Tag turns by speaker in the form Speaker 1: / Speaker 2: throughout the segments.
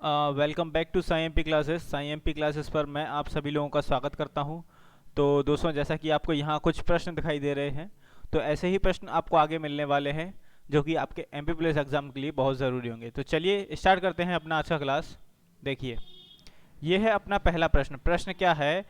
Speaker 1: Welcome back to Sai MP classes. Sai MP classes पर मैं आप सभी लोगों का स्वागत करता हूं। तो दोस्तों, जैसा कि आपको यहाँ कुछ प्रश्न दिखाई दे रहे हैं, तो ऐसे ही प्रश्न आपको आगे मिलने वाले हैं जो कि आपके एमपी पुलिस एग्जाम के लिए बहुत ज़रूरी होंगे। तो चलिए स्टार्ट करते हैं अपना आज का क्लास। देखिए, ये है अपना पहला प्रश्न। प्रश्न क्या है?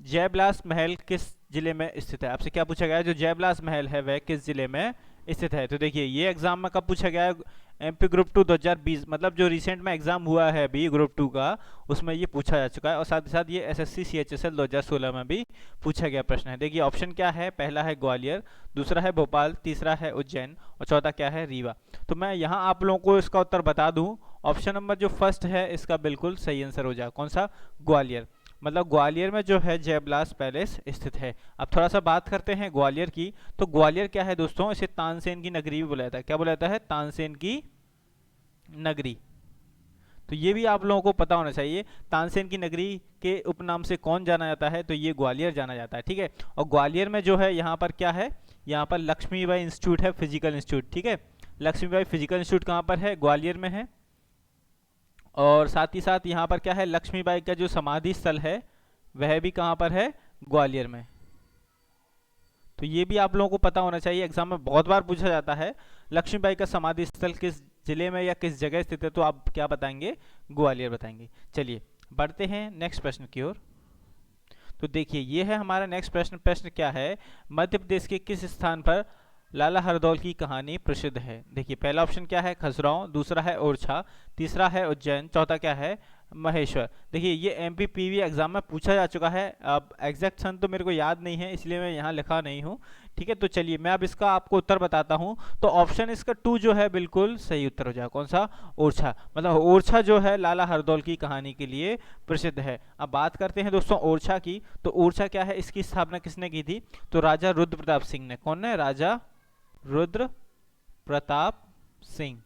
Speaker 1: जयविलास महल किस जिले में स्थित है? आपसे क्या पूछा गया है? जो जयविलास महल है वह किस जिले में स्थित है? तो देखिए, ये एग्जाम में कब पूछा गया है? एमपी ग्रुप 2 2020, मतलब जो रिसेंट में एग्जाम हुआ है अभी ग्रुप 2 का, उसमें ये पूछा जा चुका है। और साथ ही साथ ये एसएससी सीएचएसएल 2016 में भी पूछा गया प्रश्न है। देखिए ऑप्शन क्या है? पहला है ग्वालियर, दूसरा है भोपाल, तीसरा है उज्जैन और चौथा क्या है? रीवा। तो मैं यहाँ आप लोगों को इसका उत्तर बता दूं, ऑप्शन नंबर जो फर्स्ट है इसका बिल्कुल सही आंसर हो जाएगा। कौन सा? ग्वालियर। मतलब ग्वालियर में जो है जयविलास पैलेस स्थित है। अब थोड़ा सा बात करते हैं ग्वालियर की। तो ग्वालियर क्या है दोस्तों? इसे तानसेन की नगरी भी बुलाया जाता है। क्या बुलाया जाता है? तानसेन की नगरी। तो ये भी आप लोगों को पता होना चाहिए। तानसेन की नगरी के उपनाम से कौन जाना जाता है? तो ये ग्वालियर जाना जाता है। ठीक है। और ग्वालियर में जो है यहाँ पर क्या है? यहाँ पर लक्ष्मीबाई इंस्टीट्यूट है, फिजिकल इंस्टीट्यूट। ठीक है। लक्ष्मीबाई फिजिकल इंस्टीट्यूट कहाँ पर है? ग्वालियर में है। और साथ ही साथ यहाँ पर क्या है? लक्ष्मीबाई का जो समाधि स्थल है वह भी कहाँ पर है? ग्वालियर में। तो ये भी आप लोगों को पता होना चाहिए, एग्जाम में बहुत बार पूछा जाता है लक्ष्मीबाई का समाधि स्थल किस जिले में या किस जगह स्थित है। तो आप क्या बताएंगे? ग्वालियर बताएंगे। चलिए बढ़ते हैं नेक्स्ट प्रश्न की ओर। तो देखिए, ये है हमारा नेक्स्ट प्रश्न। प्रश्न क्या है? मध्य प्रदेश के किस स्थान पर लाला हरदौल की कहानी प्रसिद्ध है? देखिए पहला ऑप्शन क्या है? खजुराहो, दूसरा है ओरछा, तीसरा है उज्जैन, चौथा क्या है? महेश्वर। देखिए ये एमपी पीवी एग्जाम में पूछा जा चुका है। अब एग्जैक्ट सन तो मेरे को याद नहीं है, इसलिए मैं यहाँ लिखा नहीं हूँ। ठीक है। तो चलिए मैं अब इसका आपको उत्तर बताता हूँ। तो ऑप्शन इसका 2 जो है बिल्कुल सही उत्तर हो जाएगा। कौन सा? ओरछा। मतलब ओरछा जो है लाला हरदौल की कहानी के लिए प्रसिद्ध है। अब बात करते हैं दोस्तों ओरछा की। तो ओरछा क्या है? इसकी स्थापना किसने की थी? तो राजा रुद्र प्रताप सिंह ने। कौन है? राजा रुद्र प्रताप सिंह।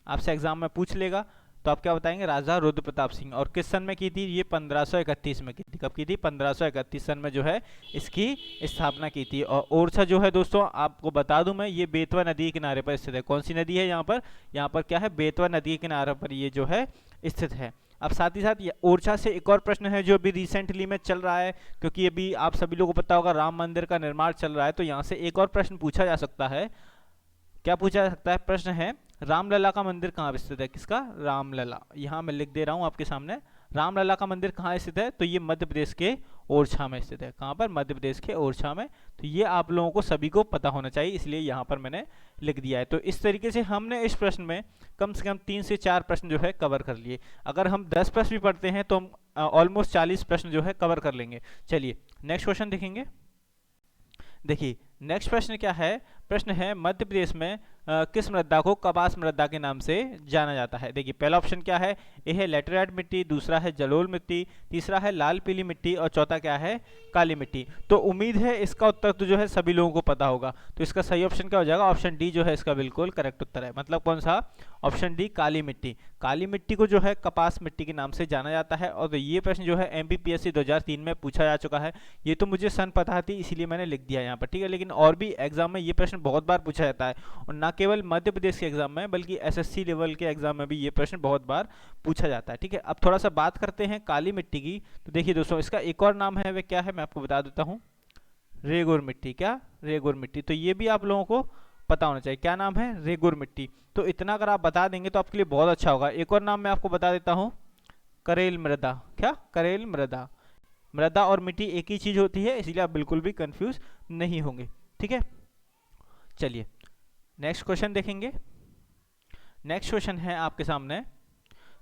Speaker 1: आपसे एग्जाम में पूछ लेगा तो आप क्या बताएंगे? राजा रुद्र प्रताप सिंह। और किस सन में की थी? ये 1531 में की थी। कब की थी? 1531 सन में जो है इसकी स्थापना की थी। और ओरछा जो है दोस्तों, आपको बता दूं मैं, ये बेतवा नदी के किनारे पर स्थित है। कौन सी नदी है यहाँ पर? यहाँ पर क्या है? बेतवा नदी के किनारे पर ये जो है स्थित है। अब साथ ही साथ ओरछा से एक और प्रश्न है जो अभी रिसेंटली में चल रहा है, क्योंकि अभी आप सभी लोगों को पता होगा राम मंदिर का निर्माण चल रहा है। तो यहाँ से एक और प्रश्न पूछा जा सकता है। क्या पूछा जा सकता है? प्रश्न है, रामलला का मंदिर कहाँ स्थित है? किसका? रामलला। यहाँ मैं लिख दे रहा हूँ आपके सामने। रामलला का मंदिर कहाँ स्थित है? तो ये मध्य प्रदेश के ओरछा में स्थित है। कहाँ पर? मध्य प्रदेश के ओरछा में। तो ये आप लोगों को सभी को पता होना चाहिए, इसलिए यहाँ पर मैंने लिख दिया है। तो इस तरीके से हमने इस प्रश्न में कम से कम 3 से 4 प्रश्न जो है कवर कर लिए। अगर हम 10 प्रश्न भी पढ़ते हैं तो हम ऑलमोस्ट 40 प्रश्न जो है कवर कर लेंगे। चलिए नेक्स्ट क्वेश्चन देखेंगे। देखिए नेक्स्ट प्रश्न क्या है? प्रश्न है, मध्य प्रदेश में किस मृदा को कपास मृदा के नाम से जाना जाता है? देखिए पहला ऑप्शन क्या है? ए है लेटेराइट मिट्टी, दूसरा है जलोल मिट्टी, तीसरा है लाल पीली मिट्टी और चौथा क्या है? काली मिट्टी। तो उम्मीद है इसका उत्तर तो जो है सभी लोगों को पता होगा। तो इसका सही ऑप्शन क्या हो जाएगा? ऑप्शन डी जो है इसका बिल्कुल करेक्ट उत्तर है। मतलब कौन सा? ऑप्शन डी, काली मिट्टी। काली मिट्टी को जो है कपास मिट्टी के नाम से जाना जाता है। और ये प्रश्न जो है एमपीपीएससी 2003 में पूछा जा चुका है। ये तो मुझे सन पता थी, इसीलिए मैंने लिख दिया यहाँ पर। ठीक है। लेकिन और भी एग्जाम में ये प्रश्न बहुत बार पूछा जाता है, और ना केवल मध्य प्रदेश के एग्जाम में बल्कि एसएससी लेवल के एग्जाम में भी ये प्रश्न बहुत बार पूछा जाता है। ठीक है। अब थोड़ा सा बात करते हैं काली मिट्टी की। तो देखिए दोस्तों, इसका एक और नाम है, वह क्या है मैं आपको बता देता हूँ। रेगुर मिट्टी। क्या? रेगुर मिट्टी। तो ये भी आप लोगों को पता होना चाहिए। क्या नाम है? रेगुर मिट्टी। तो इतना अगर आप बता देंगे तो आपके लिए बहुत अच्छा होगा। एक और नाम मैं आपको बता देता हूँ, करेल मृदा। क्या? करेल मृदा। मृदा और मिट्टी एक ही चीज होती है, इसलिए आप बिल्कुल भी कंफ्यूज नहीं होंगे। ठीक है। चलिए नेक्स्ट क्वेश्चन देखेंगे। नेक्स्ट क्वेश्चन है आपके सामने,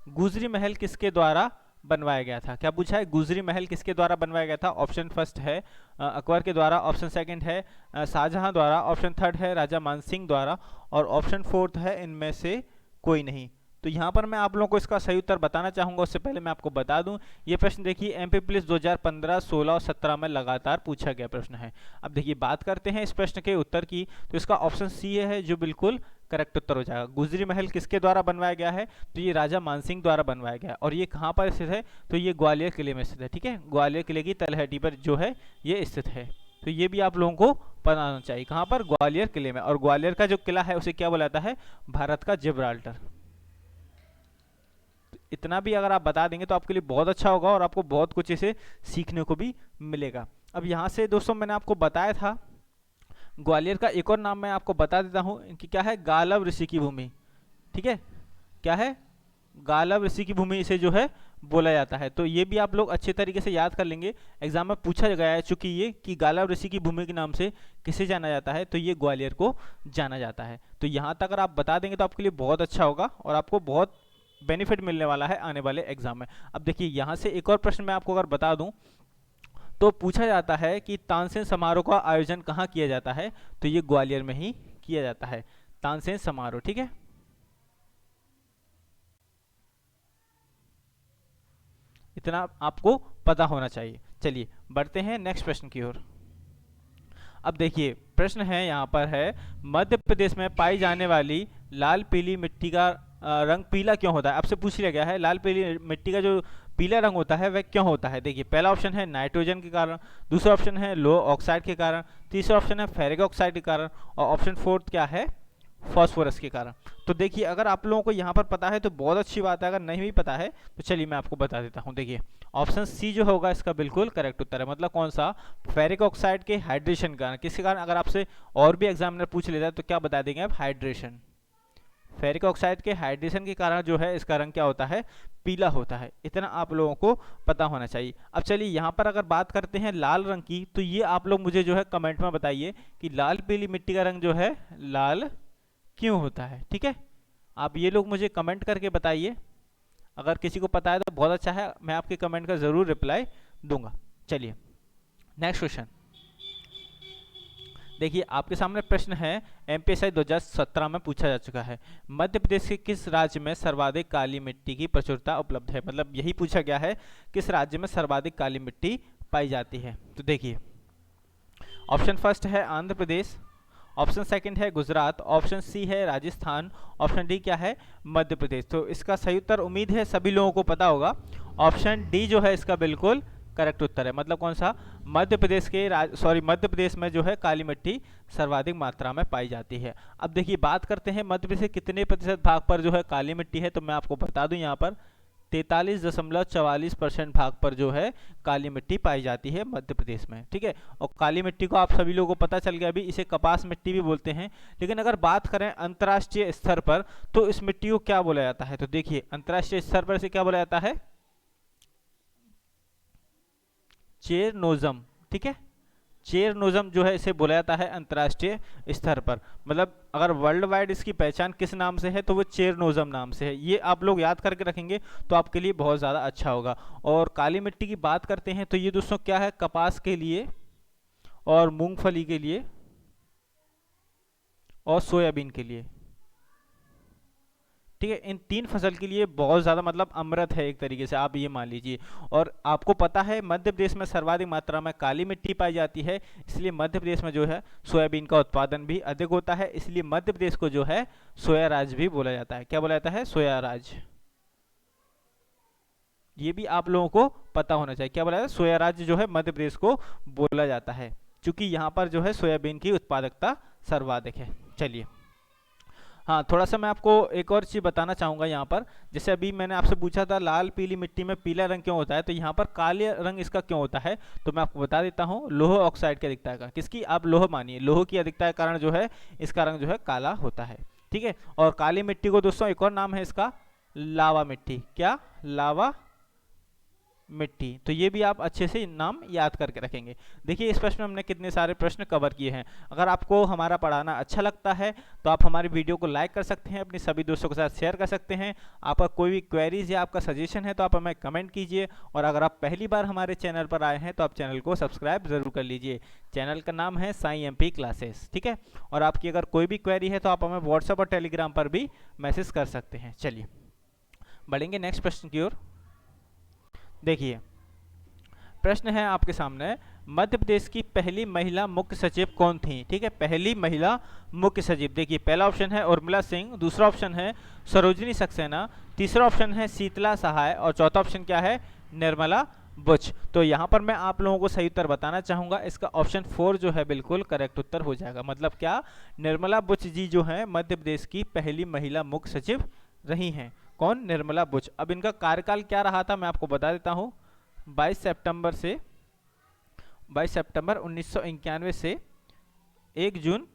Speaker 1: गुजरी महल किसके द्वारा बनवाया गया था? क्या पूछा है? गुजरी महल किसके द्वारा बनवाया गया था? ऑप्शन फर्स्ट है अकबर के द्वारा, ऑप्शन सेकंड है शाहजहां द्वारा, ऑप्शन थर्ड है राजा मानसिंह द्वारा और ऑप्शन फोर्थ है इनमें से कोई नहीं। तो यहाँ पर मैं आप लोगों को इसका सही उत्तर बताना चाहूंगा। उससे पहले मैं आपको बता दूं, ये प्रश्न देखिए एमपी पुलिस 2015, 16 और 17 में लगातार पूछा गया प्रश्न है। अब देखिए बात करते हैं इस प्रश्न के उत्तर की। तो इसका ऑप्शन सी है जो बिल्कुल करेक्ट उत्तर हो जाएगा। गुजरी महल किसके द्वारा बनवाया गया है? तो ये राजा मानसिंह द्वारा बनवाया गया है। और ये कहाँ पर स्थित है? तो ये ग्वालियर किले में स्थित है। ठीक है। ग्वालियर किले की तलहटी पर जो है ये स्थित है। तो ये भी आप लोगों को पता होना चाहिए। कहाँ पर? ग्वालियर किले में। और ग्वालियर का जो किला है उसे क्या बोला जाता है? भारत का जिब्राल्टर। इतना भी अगर आप बता देंगे तो आपके लिए बहुत अच्छा होगा और आपको बहुत कुछ इसे सीखने को भी मिलेगा। अब यहाँ से दोस्तों मैंने आपको बताया था ग्वालियर का एक और नाम मैं आपको बता देता हूँ, इनकी क्या है, गालव ऋषि की भूमि। ठीक है, क्या है, गालव ऋषि की भूमि इसे जो है बोला जाता है। तो ये भी आप लोग अच्छे तरीके से याद कर लेंगे, एग्जाम में पूछा गया है चूंकि ये कि गालव ऋषि की भूमि के नाम से किसे जाना जाता है, तो ये ग्वालियर को जाना जाता है। तो यहाँ तक अगर आप बता देंगे तो आपके लिए बहुत अच्छा होगा और आपको बहुत बेनिफिट मिलने वाला है आने वाले एग्जाम में। अब देखिए यहाँ से एक और प्रश्न मैं आपको अगर बता दूं तो पूछा जाता है कि तानसेन समारोह का आयोजन कहाँ किया जाता है, तो ये ग्वालियर में ही किया जाता है, तानसेन समारोह। ठीक है, इतना आपको पता होना चाहिए। चलिए बढ़ते हैं नेक्स्ट प्रश्न की ओर। अब देखिए प्रश्न है यहाँ पर है, मध्य प्रदेश में पाई जाने वाली लाल पीली मिट्टी का रंग पीला क्यों होता है। आपसे पूछ लिया गया है लाल पीली मिट्टी का जो पीला रंग होता है वह क्यों होता है। देखिए पहला ऑप्शन है नाइट्रोजन के कारण, दूसरा ऑप्शन है लो ऑक्साइड के कारण, तीसरा ऑप्शन है फेरिक ऑक्साइड के कारण और ऑप्शन फोर्थ क्या है, फॉस्फोरस के कारण। तो देखिए अगर आप लोगों को यहाँ पर पता है तो बहुत अच्छी बात है, अगर नहीं भी पता है तो चलिए मैं आपको बता देता हूँ। देखिए ऑप्शन सी जो होगा इसका बिल्कुल करेक्ट उत्तर है। मतलब कौन सा, फेरिक ऑक्साइड के हाइड्रेशन के कारण। किसके कारण, अगर आपसे और भी एग्जामिनर पूछ लेता है तो क्या बता देंगे आप, हाइड्रेशन। फेरिक ऑक्साइड के हाइड्रेशन के कारण जो है इसका रंग क्या होता है, पीला होता है। इतना आप लोगों को पता होना चाहिए। अब चलिए यहाँ पर अगर बात करते हैं लाल रंग की, तो ये आप लोग मुझे जो है कमेंट में बताइए कि लाल पीली मिट्टी का रंग जो है लाल क्यों होता है। ठीक है, आप ये लोग मुझे कमेंट करके बताइए, अगर किसी को पता है तो बहुत अच्छा है, मैं आपके कमेंट का जरूर रिप्लाई दूंगा। चलिए नेक्स्ट क्वेश्चन देखिए, आपके सामने प्रश्न है एमपीएसआई 2017 में पूछा जा चुका है, मध्य प्रदेश के किस राज्य में सर्वाधिक काली मिट्टी की प्रचुरता उपलब्ध है। मतलब यही पूछा गया है किस राज्य में सर्वाधिक काली मिट्टी पाई जाती है। तो देखिए ऑप्शन फर्स्ट है आंध्र प्रदेश, ऑप्शन सेकंड है गुजरात, ऑप्शन सी है राजस्थान, ऑप्शन डी क्या है, मध्य प्रदेश। तो इसका सही उत्तर उम्मीद है सभी लोगों को पता होगा, ऑप्शन डी जो है इसका बिल्कुल करेक्ट उत्तर है। मतलब कौन सा, मध्य प्रदेश के मध्य प्रदेश में जो है काली मिट्टी सर्वाधिक मात्रा में पाई जाती है। अब देखिए बात करते हैं मध्य प्रदेश के कितने प्रतिशत भाग पर जो है काली मिट्टी है, तो मैं आपको बता दूं यहाँ पर 43.44% भाग पर जो है काली मिट्टी पाई जाती है मध्य प्रदेश में। ठीक है, और काली मिट्टी को आप सभी लोगों को पता चल गया अभी, इसे कपास मिट्टी भी बोलते हैं। लेकिन अगर बात करें अंतर्राष्ट्रीय स्तर पर तो इस मिट्टी को क्या बोला जाता है, तो देखिए अंतर्राष्ट्रीय स्तर पर इसे क्या बोला जाता है, चेरनोजम। ठीक है, चेरनोजम जो है इसे बोला जाता है अंतर्राष्ट्रीय स्तर पर। मतलब अगर वर्ल्ड वाइड इसकी पहचान किस नाम से है तो वो चेरनोजम नाम से है। ये आप लोग याद करके रखेंगे तो आपके लिए बहुत ज़्यादा अच्छा होगा। और काली मिट्टी की बात करते हैं तो ये दोस्तों क्या है, कपास के लिए और मूंगफली के लिए और सोयाबीन के लिए। ठीक है, इन तीन फसल के लिए बहुत ज़्यादा मतलब अमृत है एक तरीके से, आप ये मान लीजिए। और आपको पता है मध्य प्रदेश में सर्वाधिक मात्रा में काली मिट्टी पाई जाती है, इसलिए मध्य प्रदेश में जो है सोयाबीन का उत्पादन भी अधिक होता है, इसलिए मध्य प्रदेश को जो है सोया राज्य भी बोला जाता है। क्या बोला जाता है, सोया राज्य। ये भी आप लोगों को पता होना चाहिए, क्या बोला जाता है, सोया राज्य जो है मध्य प्रदेश को बोला जाता है, क्योंकि यहाँ पर जो है सोयाबीन की उत्पादकता सर्वाधिक है। चलिए हाँ, थोड़ा सा मैं आपको एक और चीज़ बताना चाहूँगा यहाँ पर। जैसे अभी मैंने आपसे पूछा था लाल पीली मिट्टी में पीला रंग क्यों होता है, तो यहाँ पर काले रंग इसका क्यों होता है, तो मैं आपको बता देता हूँ, लोह ऑक्साइड की अधिकता का। किसकी, आप लोह मानिए, लोह की अधिकता के कारण जो है इसका रंग जो है काला होता है। ठीक है, और काली मिट्टी को दोस्तों एक और नाम है इसका, लावा मिट्टी। क्या, लावा मिट्टी। तो ये भी आप अच्छे से नाम याद करके रखेंगे। देखिए इस प्रश्न में हमने कितने सारे प्रश्न कवर किए हैं। अगर आपको हमारा पढ़ाना अच्छा लगता है तो आप हमारी वीडियो को लाइक कर सकते हैं, अपने सभी दोस्तों के साथ शेयर कर सकते हैं। आपका कोई भी क्वेरीज या आपका सजेशन है तो आप हमें कमेंट कीजिए। और अगर आप पहली बार हमारे चैनल पर आए हैं तो आप चैनल को सब्सक्राइब जरूर कर लीजिए। चैनल का नाम है साई एमपी क्लासेस। ठीक है, और आपकी अगर कोई भी क्वेरी है तो आप हमें व्हाट्सएप और टेलीग्राम पर भी मैसेज कर सकते हैं। चलिए बढ़ेंगे नेक्स्ट प्रश्न की ओर। देखिए प्रश्न है आपके सामने, मध्य प्रदेश की पहली महिला मुख्य सचिव कौन थी। ठीक है, पहली महिला मुख्य सचिव। देखिए पहला ऑप्शन है उर्मिला सिंह, दूसरा ऑप्शन है सरोजिनी सक्सेना, तीसरा ऑप्शन है शीतला सहाय और चौथा ऑप्शन क्या है, निर्मला बुच। तो यहाँ पर मैं आप लोगों को सही उत्तर बताना चाहूँगा, इसका ऑप्शन 4 जो है बिल्कुल करेक्ट उत्तर हो जाएगा। मतलब क्या, निर्मला बुच जी जो है मध्य प्रदेश की पहली महिला मुख्य सचिव रही हैं। कौन? निर्मला बुच। अब इनका कार्यकाल क्या रहा था मैं आपको बता देता हूँ। 22 सितंबर 1991 से 1 जून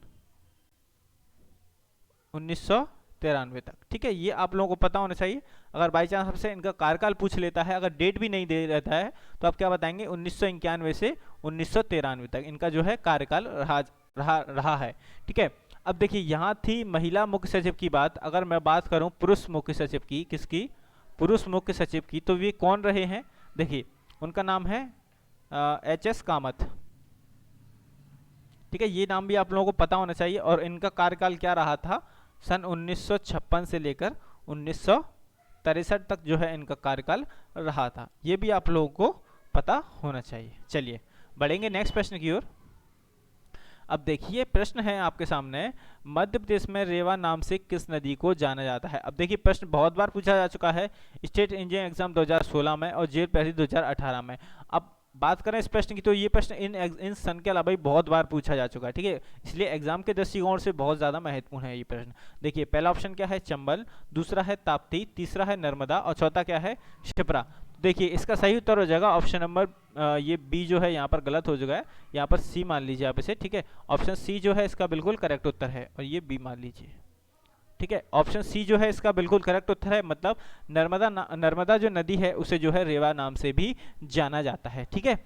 Speaker 1: 1993 तक। ठीक है, ये आप लोगों को पता होना चाहिए। अगर बाई चांस आपसे इनका कार्यकाल पूछ लेता है, अगर डेट भी नहीं दे रहता है, तो आप क्या बताएंगे? 1991 से 1993 तक इनका जो है कार्यकाल रहा है। ठीक है, अब देखिए यहाँ थी महिला मुख्य सचिव की बात। अगर मैं बात करूँ पुरुष मुख्य सचिव की, किसकी? पुरुष मुख्य सचिव की, तो वे कौन रहे हैं? देखिए उनका नाम है HS कामत। ठीक है, ये नाम भी आप लोगों को पता होना चाहिए। और इनका कार्यकाल क्या रहा था? सन 1956 से लेकर 1963 तक जो है इनका कार्यकाल रहा था। ये भी आप लोगों को पता होना चाहिए। चलिए बढ़ेंगे नेक्स्ट प्रश्न की ओर। अब देखिए प्रश्न है आपके सामने, मध्य प्रदेश में रेवा नाम से किस नदी को जाना जाता है? अब देखिए प्रश्न बहुत बार पूछा जा चुका है, स्टेट इंजीनियरिंग एग्जाम 2016 में और जेल पहली 2018 में। अब बात करें इस प्रश्न की, तो ये प्रश्न इन सन के अलावा भी बहुत बार पूछा जा चुका है। ठीक है, इसलिए एग्जाम के दृष्टिकोण से बहुत ज़्यादा महत्वपूर्ण है ये प्रश्न। देखिए पहला ऑप्शन क्या है? चंबल, दूसरा है ताप्ती, तीसरा है नर्मदा और चौथा क्या है? क्षिप्रा। देखिए इसका सही उत्तर हो जाएगा ऑप्शन नंबर ये बी जो है यहाँ पर गलत हो चुका है, यहाँ पर सी मान लीजिए आप इसे। ठीक है, ऑप्शन सी जो है इसका बिल्कुल करेक्ट उत्तर है और ये बी मान लीजिए। ठीक है, ऑप्शन सी जो है इसका बिल्कुल करेक्ट उत्तर है। मतलब नर्मदा जो नदी है उसे जो है रेवा नाम से भी जाना जाता है। ठीक है,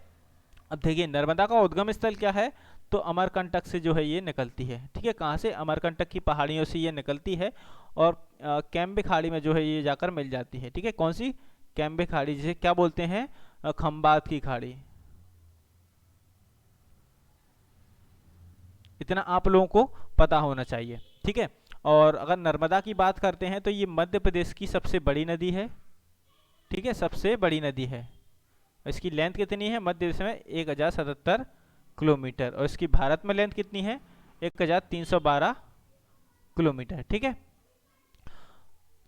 Speaker 1: अब देखिए नर्मदा का उद्गम स्थल क्या है? तो अमरकंटक से जो है ये निकलती है। ठीक है, कहाँ से? अमरकंटक की पहाड़ियों से ये निकलती है और कैम्बे खाड़ी में जो है ये जाकर मिल जाती है। ठीक है, कौन सी? कैम्बे खाड़ी, जिसे क्या बोलते हैं? खंबात की खाड़ी। इतना आप लोगों को पता होना चाहिए। ठीक है, और अगर नर्मदा की बात करते हैं तो ये मध्य प्रदेश की सबसे बड़ी नदी है। ठीक है, सबसे बड़ी नदी है। इसकी लेंथ कितनी है? मध्य प्रदेश में 1077 किलोमीटर और इसकी भारत में लेंथ कितनी है? 1312 किलोमीटर। ठीक है,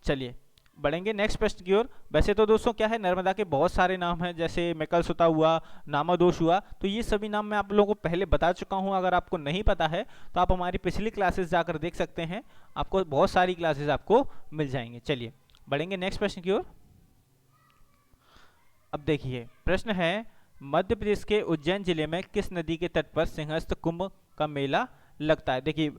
Speaker 1: चलिए बढ़ेंगे नेक्स्ट प्रश्न की ओर। वैसे तो दोस्तों क्या है, नर्मदा के बहुत सारे नाम हैं, जैसे मेकलसुता हुआ, नामादोष हुआ, तो ये सभी नाम मैं आप लोगों को पहले बता चुका हूं। अगर आपको नहीं पता है तो आप हमारी पिछली क्लासेस जाकर देख सकते हैं, आपको बहुत सारी क्लासेस आपको मिल जाएंगे। चलिए बढ़ेंगे नेक्स्ट प्रश्न की ओर। अब देखिए प्रश्न है, मध्य प्रदेश के उज्जैन जिले में किस नदी के तट पर सिंहस्थ कुंभ का मेला लगता है? देखिए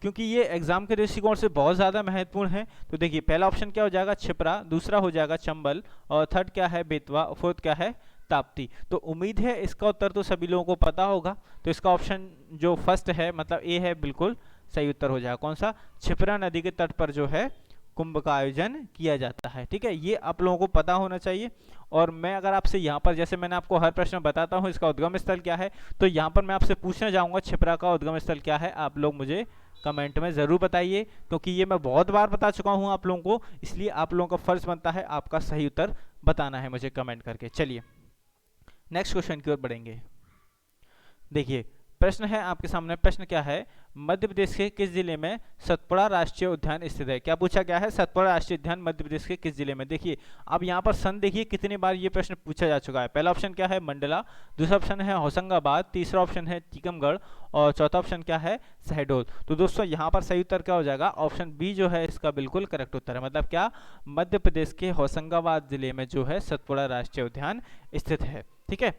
Speaker 1: क्योंकि ये एग्जाम के दृष्टिकोण से बहुत ज़्यादा महत्वपूर्ण है, तो देखिए पहला ऑप्शन क्या हो जाएगा? क्षिप्रा, दूसरा हो जाएगा चंबल और थर्ड क्या है? बेतवा, फोर्थ क्या है? ताप्ती। तो उम्मीद है इसका उत्तर तो सभी लोगों को पता होगा, तो इसका ऑप्शन जो फर्स्ट है मतलब ए है, बिल्कुल सही उत्तर हो जाएगा। कौन सा? क्षिप्रा नदी के तट पर जो है कुंभ का आयोजन किया जाता है। ठीक है, ये आप लोगों को पता होना चाहिए। और मैं अगर आपसे यहाँ पर, जैसे मैंने आपको हर प्रश्न बताता हूँ इसका उद्गम स्थल क्या है, तो यहाँ पर मैं आपसे पूछने जाऊँगा क्षिप्रा का उद्गम स्थल क्या है, आप लोग मुझे कमेंट में ज़रूर बताइए, क्योंकि ये मैं बहुत बार बता चुका हूँ आप लोगों को, इसलिए आप लोगों का फर्ज बनता है आपका सही उत्तर बताना है मुझे कमेंट करके। चलिए नेक्स्ट क्वेश्चन की ओर बढ़ेंगे। देखिए प्रश्न है आपके सामने, प्रश्न क्या है? मध्य प्रदेश के किस जिले में सतपुड़ा राष्ट्रीय उद्यान स्थित है? क्या पूछा गया है? सतपुड़ा राष्ट्रीय उद्यान मध्य प्रदेश के किस जिले में? देखिए अब यहाँ पर सन देखिए कितनी बार ये प्रश्न पूछा जा चुका है। पहला ऑप्शन क्या है? मंडला, दूसरा ऑप्शन है होशंगाबाद, तीसरा ऑप्शन है टीकमगढ़ और चौथा ऑप्शन क्या है? शहडोल। तो दोस्तों यहाँ पर सही उत्तर क्या हो जाएगा? ऑप्शन बी जो है इसका बिल्कुल करेक्ट उत्तर है। मतलब क्या? मध्य प्रदेश के होशंगाबाद जिले में जो है सतपुड़ा राष्ट्रीय उद्यान स्थित है। ठीक है,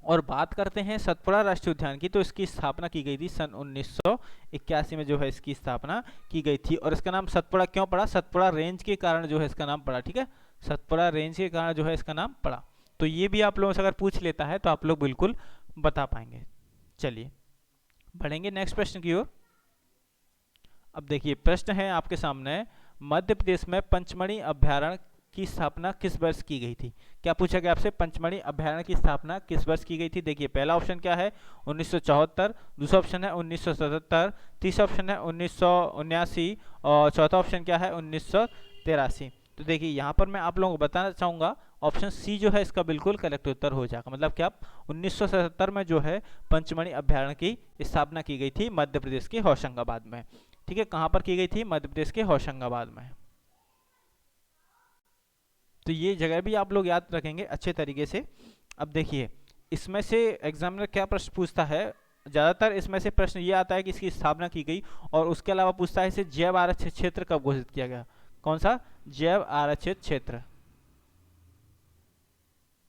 Speaker 1: और बात करते हैं सतपुड़ा राष्ट्रीय उद्यान की, तो इसकी स्थापना की गई थी सन 1981 में जो है इसकी स्थापना की गई थी। और इसका नाम सतपुड़ा क्यों पड़ा? सतपुड़ा रेंज के कारण जो है इसका नाम पड़ा। ठीक है, सतपुड़ा रेंज के कारण जो है इसका नाम पड़ा। तो ये भी आप लोगों से अगर पूछ लेता है तो आप लोग बिल्कुल बता पाएंगे। चलिए बढ़ेंगे नेक्स्ट प्रश्न की ओर। अब देखिए प्रश्न है आपके सामने, मध्य प्रदेश में पंचमढ़ी अभ्यारण्य की स्थापना किस वर्ष की गई थी? क्या पूछा गया आपसे? पंचमढ़ी अभ्यारण्य की स्थापना किस वर्ष की गई थी? देखिए पहला ऑप्शन क्या है? 1974, दूसरा ऑप्शन है 1977, तीसरा ऑप्शन है 1979 और चौथा ऑप्शन क्या है? 1983। तो देखिए यहाँ पर मैं आप लोगों को बताना चाहूँगा ऑप्शन सी जो है इसका बिल्कुल करेक्ट उत्तर हो जाएगा। मतलब क्या? 1977 में जो है पंचमढ़ी अभ्यारण्य की स्थापना की गई थी मध्य प्रदेश के होशंगाबाद में। ठीक है, कहाँ पर की गई थी? मध्य प्रदेश के होशंगाबाद में। तो ये जगह भी आप लोग याद रखेंगे अच्छे तरीके से। अब देखिए इसमें से एग्जामिनर क्या प्रश्न पूछता है, ज़्यादातर इसमें से प्रश्न ये आता है कि इसकी स्थापना की गई, और उसके अलावा पूछता है इसे जैव आरक्षित क्षेत्र कब घोषित किया गया? कौन सा? जैव आरक्षित क्षेत्र।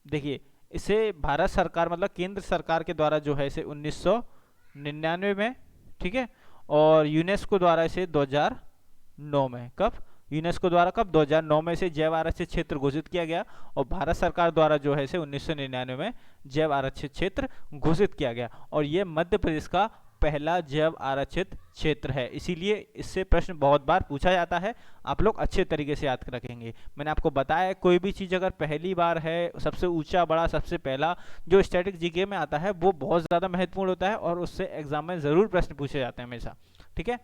Speaker 1: देखिए इसे भारत सरकार मतलब केंद्र सरकार के द्वारा जो है इसे 1999 में, ठीक है, और यूनेस्को द्वारा इसे 2009 में, कब, यूनेस्को द्वारा कब, 2009 में इसे जैव आरक्षित क्षेत्र घोषित किया गया, और भारत सरकार द्वारा जो है इसे 1999 में जैव आरक्षित क्षेत्र घोषित किया गया। और ये मध्य प्रदेश का पहला जैव आरक्षित क्षेत्र है, इसीलिए इससे प्रश्न बहुत बार पूछा जाता है, आप लोग अच्छे तरीके से याद रखेंगे। मैंने आपको बताया है कोई भी चीज़ अगर पहली बार है, सबसे ऊंचा बड़ा सबसे पहला जो स्टैटिक जीके में आता है वो बहुत ज़्यादा महत्वपूर्ण होता है और उससे एग्जाम में ज़रूर प्रश्न पूछे जाते हैं हमेशा, ठीक है।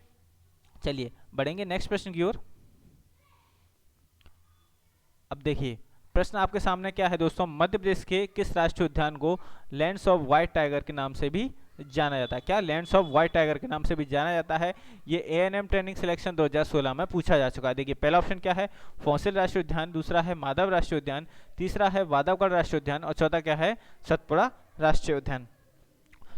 Speaker 1: चलिए बढ़ेंगे नेक्स्ट प्रश्न की ओर। अब देखिए प्रश्न आपके सामने क्या है दोस्तों, मध्य प्रदेश के किस राष्ट्रीय उद्यान को लैंड्स ऑफ व्हाइट टाइगर के नाम से भी जाना जाता है? क्या लैंड्स ऑफ व्हाइट टाइगर के नाम से भी जाना जाता है? ये एएनएम ट्रेनिंग सिलेक्शन 2016 में पूछा जा चुका है। देखिए पहला ऑप्शन क्या है, फॉसिल राष्ट्रीय उद्यान, दूसरा है माधव राष्ट्रीय उद्यान, तीसरा है वादावगढ़ राष्ट्रीय उद्यान और चौथा क्या है, सतपुड़ा राष्ट्रीय उद्यान।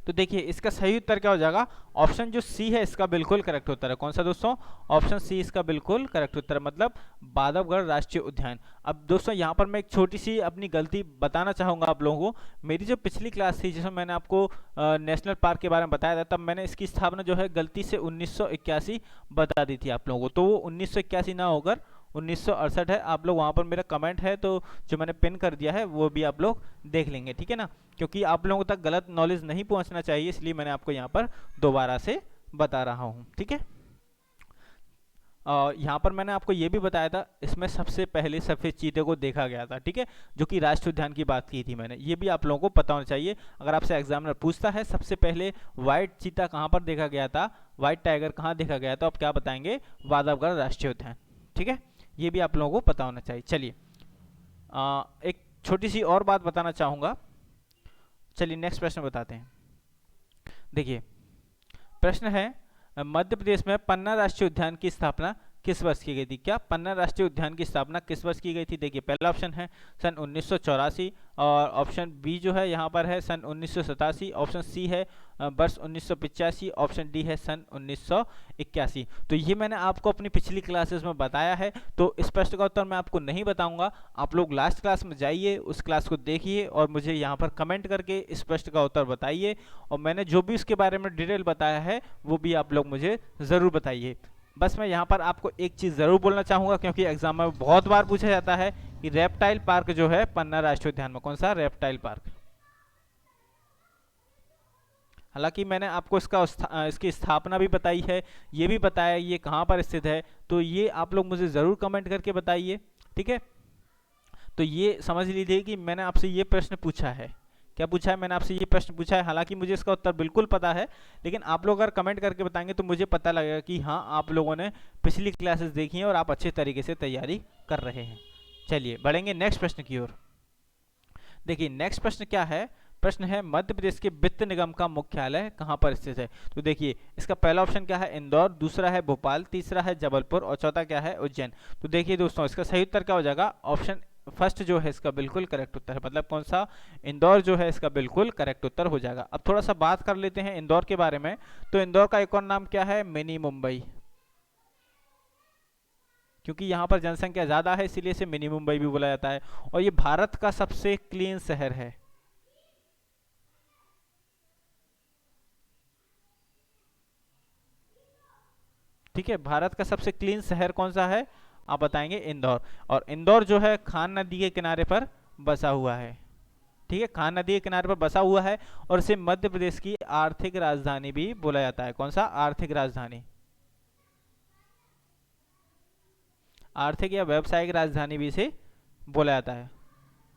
Speaker 1: तो देखिए इसका सही उत्तर क्या हो जाएगा, ऑप्शन जो सी है इसका बिल्कुल करेक्ट उत्तर है। कौन सा दोस्तों, ऑप्शन सी इसका बिल्कुल करेक्ट उत्तर है, मतलब बांधवगढ़ राष्ट्रीय उद्यान। अब दोस्तों यहाँ पर मैं एक छोटी सी अपनी गलती बताना चाहूँगा आप लोगों को। मेरी जो पिछली क्लास थी जिसमें मैंने आपको नेशनल पार्क के बारे में बताया था, तब मैंने इसकी स्थापना जो है गलती से 1981 बता दी थी आप लोगों को, तो वो 1981 ना होकर 1968 है। आप लोग वहाँ पर मेरा कमेंट है तो जो मैंने पिन कर दिया है वो भी आप लोग देख लेंगे, ठीक है ना, क्योंकि आप लोगों तक गलत नॉलेज नहीं पहुँचना चाहिए, इसलिए मैंने आपको यहाँ पर दोबारा से बता रहा हूँ, ठीक है। यहाँ पर मैंने आपको ये भी बताया था इसमें सबसे पहले सफ़ेद चीते को देखा गया था, ठीक है, जो कि राष्ट्रीय उद्यान की बात की थी मैंने, ये भी आप लोगों को पता होना चाहिए। अगर आपसे एग्जामिनर पूछता है सबसे पहले व्हाइट चीता कहाँ पर देखा गया था, व्हाइट टाइगर कहाँ देखा गया था, आप क्या बताएंगे, बांधवगढ़ राष्ट्रीय उद्यान, ठीक है, ये भी आप लोगों को पता होना चाहिए। चलिए एक छोटी सी और बात बताना चाहूँगा। चलिए नेक्स्ट प्रश्न बताते हैं। देखिए प्रश्न है, मध्य प्रदेश में पन्ना राष्ट्रीय उद्यान की स्थापना किस वर्ष की गई थी? क्या पन्ना राष्ट्रीय उद्यान की स्थापना किस वर्ष की गई थी? देखिए पहला ऑप्शन है सन 1984 और ऑप्शन बी जो है यहाँ पर है सन 1987, ऑप्शन सी है वर्ष 1985, ऑप्शन डी है सन 1981। तो ये मैंने आपको अपनी पिछली क्लासेस में बताया है, तो इस प्रश्न का उत्तर मैं आपको नहीं बताऊंगा। आप लोग लास्ट क्लास में जाइए, उस क्लास को देखिए और मुझे यहाँ पर कमेंट करके इस प्रश्न का उत्तर बताइए, और मैंने जो भी इसके बारे में डिटेल बताया है वो भी आप लोग मुझे ज़रूर बताइए। बस मैं यहाँ पर आपको एक चीज़ ज़रूर बोलना चाहूँगा, क्योंकि एग्जाम में बहुत बार पूछा जाता है कि रेप्टाइल पार्क जो है पन्ना राष्ट्रीय उद्यान में, कौन सा, रेप्टाइल पार्क। हालांकि मैंने आपको इसकी स्थापना भी बताई है, ये भी बताया ये कहाँ पर स्थित है, तो ये आप लोग मुझे ज़रूर कमेंट करके बताइए, ठीक है। तो ये समझ लीजिए कि मैंने आपसे ये प्रश्न पूछा है, क्या पूछा है, मैंने आपसे ये प्रश्न पूछा है। हालांकि मुझे इसका उत्तर बिल्कुल पता है, लेकिन आप लोग अगर कमेंट करके बताएंगे तो मुझे पता लगेगा कि हाँ आप लोगों ने पिछली क्लासेस देखी हैं और आप अच्छे तरीके से तैयारी कर रहे हैं। चलिए बढ़ेंगे नेक्स्ट प्रश्न की ओर। देखिए नेक्स्ट प्रश्न क्या है, प्रश्न है मध्य प्रदेश के वित्त निगम का मुख्यालय कहाँ पर स्थित है? तो देखिए इसका पहला ऑप्शन क्या है, इंदौर, दूसरा है भोपाल, तीसरा है जबलपुर और चौथा क्या है, उज्जैन। तो देखिए दोस्तों इसका सही उत्तर क्या हो जाएगा, ऑप्शन फर्स्ट जो है इसका बिल्कुल करेक्ट उत्तर है, मतलब कौन सा, इंदौर जो है इसका बिल्कुल करेक्ट उत्तर हो जाएगा। अब थोड़ा सा बात कर लेते हैं इंदौर के बारे में। तो इंदौर का एक और नाम क्या है, मिनी मुंबई, क्योंकि यहाँ पर जनसंख्या ज़्यादा है इसीलिए इसे मिनी मुंबई भी बोला जाता है, और ये भारत का सबसे क्लीन शहर है। ठीक है, भारत का सबसे क्लीन शहर कौन सा है, आप बताएंगे, इंदौर। और इंदौर जो है खान नदी के किनारे पर बसा हुआ है, ठीक है, खान नदी के किनारे पर बसा हुआ है, और इसे मध्य प्रदेश की आर्थिक राजधानी भी बोला जाता है। कौन सा, आर्थिक राजधानी, आर्थिक या व्यावसायिक राजधानी भी इसे बोला जाता है।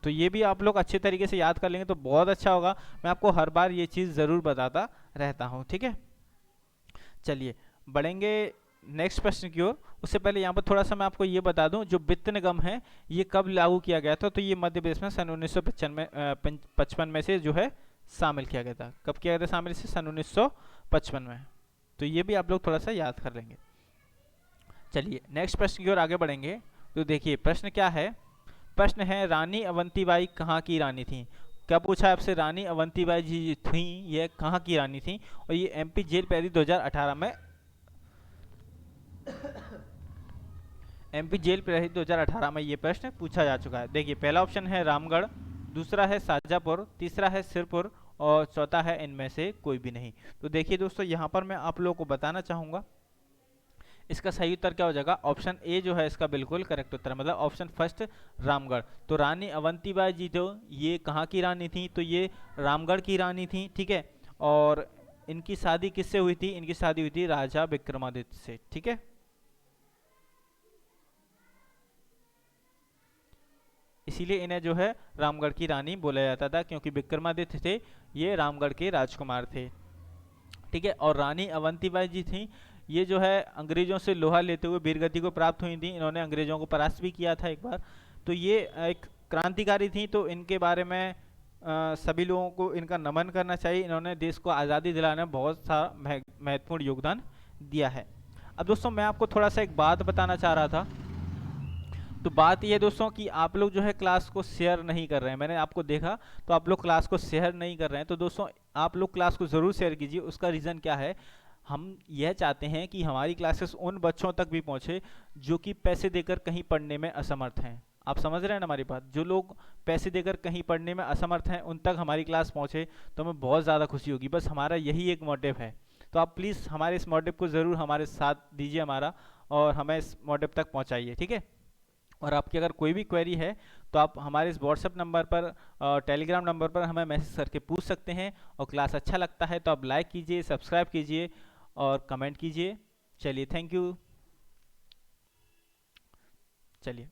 Speaker 1: तो ये भी आप लोग अच्छे तरीके से याद कर लेंगे तो बहुत अच्छा होगा, मैं आपको हर बार ये चीज़ ज़रूर बताता रहता हूँ, ठीक है। चलिए बढ़ेंगे नेक्स्ट प्रश्न की ओर। उससे पहले यहाँ पर थोड़ा सा मैं आपको ये बता दूं, जो वित्त निगम है ये कब लागू किया गया था? तो ये मध्य प्रदेश में सन 1955 में से जो है शामिल किया गया था। कब किया गया था शामिल? से सन 1955 में। तो ये भी आप लोग थोड़ा सा याद कर लेंगे। चलिए नेक्स्ट प्रश्न की ओर आगे बढ़ेंगे। तो देखिए प्रश्न क्या है, प्रश्न है रानी अवंतीबाई कहाँ की रानी थी? क्या पूछा है आपसे, रानी अवंतीबाई जी थी ये कहाँ की रानी थी? और ये MP जेल पैरी 2018 में एमपी जेल प्रहरी 2018 में ये प्रश्न पूछा जा चुका है। देखिए पहला ऑप्शन है रामगढ़, दूसरा है शाजापुर, तीसरा है सिरपुर और चौथा है इनमें से कोई भी नहीं। तो देखिए दोस्तों यहाँ पर मैं आप लोगों को बताना चाहूँगा इसका सही उत्तर क्या हो जाएगा। ऑप्शन ए जो है इसका बिल्कुल करेक्ट उत्तर है, मतलब ऑप्शन फर्स्ट रामगढ़। तो रानी अवंतीबाई जी तो ये कहाँ की रानी थी, तो ये रामगढ़ की रानी थी, ठीक है। और इनकी शादी किससे हुई थी, इनकी शादी हुई थी राजा विक्रमादित्य से, ठीक है। इसीलिए इन्हें जो है रामगढ़ की रानी बोला जाता था, क्योंकि विक्रमादित्य थे ये रामगढ़ के राजकुमार थे, ठीक है। और रानी अवंतीबाई जी थी, ये जो है अंग्रेजों से लोहा लेते हुए वीरगति को प्राप्त हुई थी। इन्होंने अंग्रेजों को परास्त भी किया था एक बार। तो ये एक क्रांतिकारी थी, तो इनके बारे में सभी लोगों को इनका नमन करना चाहिए। इन्होंने देश को आज़ादी दिलाने में बहुत सा महत्वपूर्ण योगदान दिया है। अब दोस्तों मैं आपको थोड़ा सा एक बात बताना चाह रहा था। तो बात ये दोस्तों कि आप लोग जो है क्लास को शेयर नहीं कर रहे हैं। मैंने आपको देखा तो आप लोग क्लास को शेयर नहीं कर रहे हैं। तो दोस्तों आप लोग क्लास को ज़रूर शेयर कीजिए। उसका रीज़न क्या है, हम यह चाहते हैं कि हमारी क्लासेस उन बच्चों तक भी पहुंचे जो कि पैसे देकर कहीं पढ़ने में असमर्थ हैं। आप समझ रहे हैं ना हमारी बात। जो लोग पैसे देकर कहीं पढ़ने में असमर्थ हैं उन तक हमारी क्लास पहुंचे तो हमें बहुत ज़्यादा खुशी होगी। बस हमारा यही एक मोटिव है। तो आप प्लीज़ हमारे इस मोटिव को ज़रूर हमारे साथ दीजिए हमारा, और हमें इस मोटिव तक पहुँचाइए, ठीक है। और आपकी अगर कोई भी क्वेरी है तो आप हमारे इस व्हाट्सएप नंबर पर, टेलीग्राम नंबर पर हमें मैसेज करके पूछ सकते हैं। और क्लास अच्छा लगता है तो आप लाइक कीजिए, सब्सक्राइब कीजिए और कमेंट कीजिए। चलिए, थैंक यू। चलिए।